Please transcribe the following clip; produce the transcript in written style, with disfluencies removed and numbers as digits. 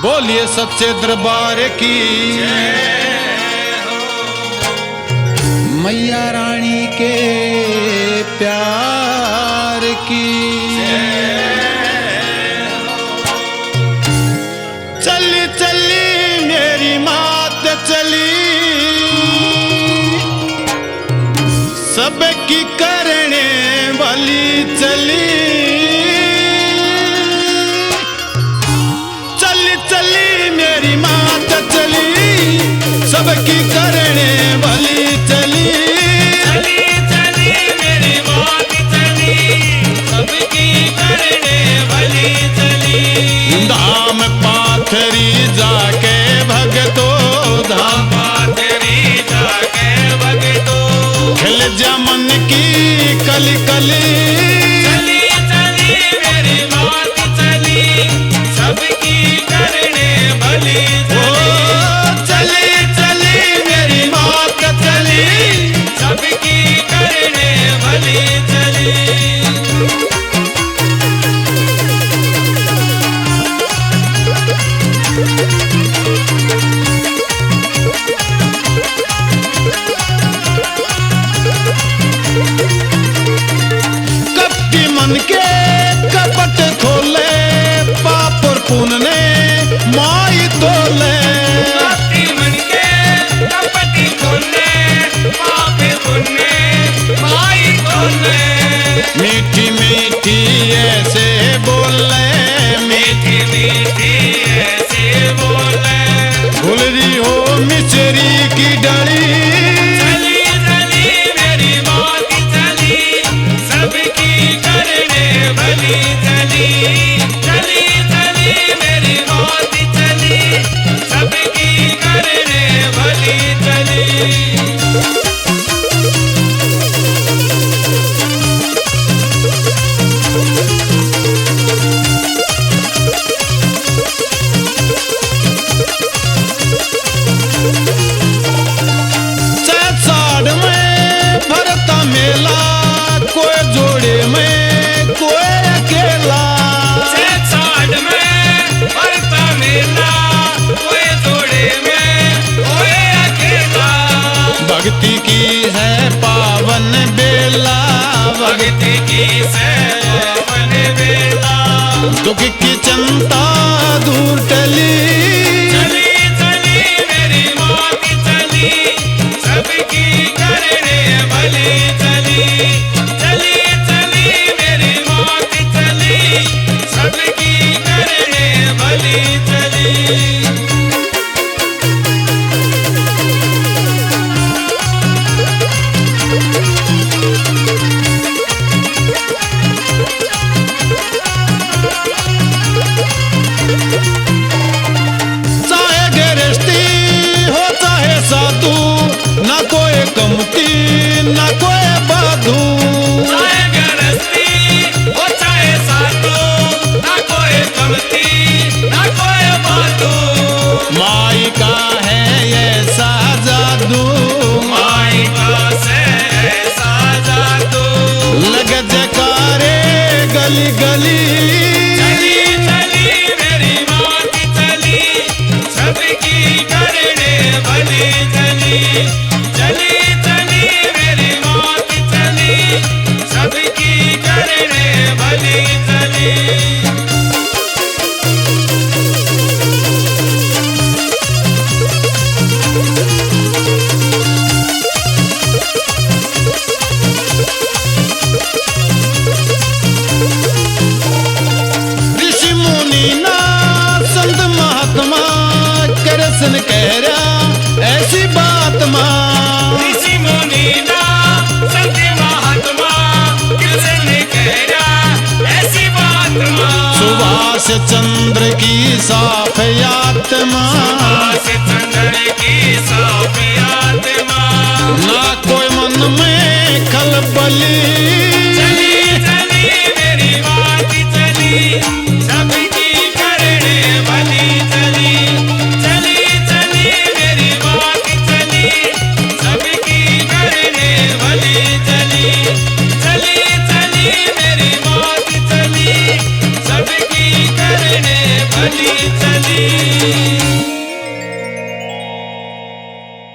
बोलिए सच्चे दरबार की मैया रानी के प्यार की। चली चली मेरी मात चली सबकी करने वाली चली। सबकी करने वाली चली। चली चली मेरी मौत चली सबकी करने वाली चली। धाम पाथरी जाके भगतो धाम पाथरी जाके भगतो खिल जा मन की कली कली। चली चली मेरी मौत चली सबकी करने वाली चली। सबकी करने वाली चली। कपटी मन के कपट खोले पाप और पुण्य ने माई तोले। कपटी मन के कपट खोले पाप पुण्य माई तोले। मीठी मीठी ऐसे बोले मीठी मीठी ऐसे बोले भूल रही हो मिचरी की डली। चली चली मेरी मौत चली सबकी करने वाली चली। चली चली मेरी मौत चली सबकी करने वाली चली। साड़ में भरता मेला कोई जोड़े में कोई अकेला। साड़ में भरता मेला कोई जोड़े में कोई अकेला। भक्ति की है पावन बेला भक्ति की पावन बेला। दुख की चिंता दूर टली। चली चली मेरी मौत चली सबकी करने वाली चली। चली चली मेरी मौत चली सबकी करने वाली चली। चाहे गृहस्थी हो चाहे साधु ना कोई कमती ना कोई बाधू। चाहे गृहस्थी हो चाहे साधु ना कोई कमती ना कोई बाधू। माई का है ऐसा जादू माई का ऐसा जादू लग जकारे गली गली। चली चली मेरी मौत चली सबकी करने वाली चली। चली चली मेरी मौत चली सबकी करने वाली चली। ऋषि मुनि ना संत महात्मा कृष्ण कह रहा ऐसी बात माँ। ऋषि मुनि ना संत महात्मा कृष्ण कह रहा ऐसी बात माँ। सुभाष चंद्र की साफ आत्मा सुभाष चंद्र की साफ आत्मा। ना कोई मन में खलबली। चली चली मेरी बात चली सबकी करने वाली चली। चली चली मेरी बात चली सबकी करने वाली चली। चली चली मेरी बात चली सबकी करने वाली चली चली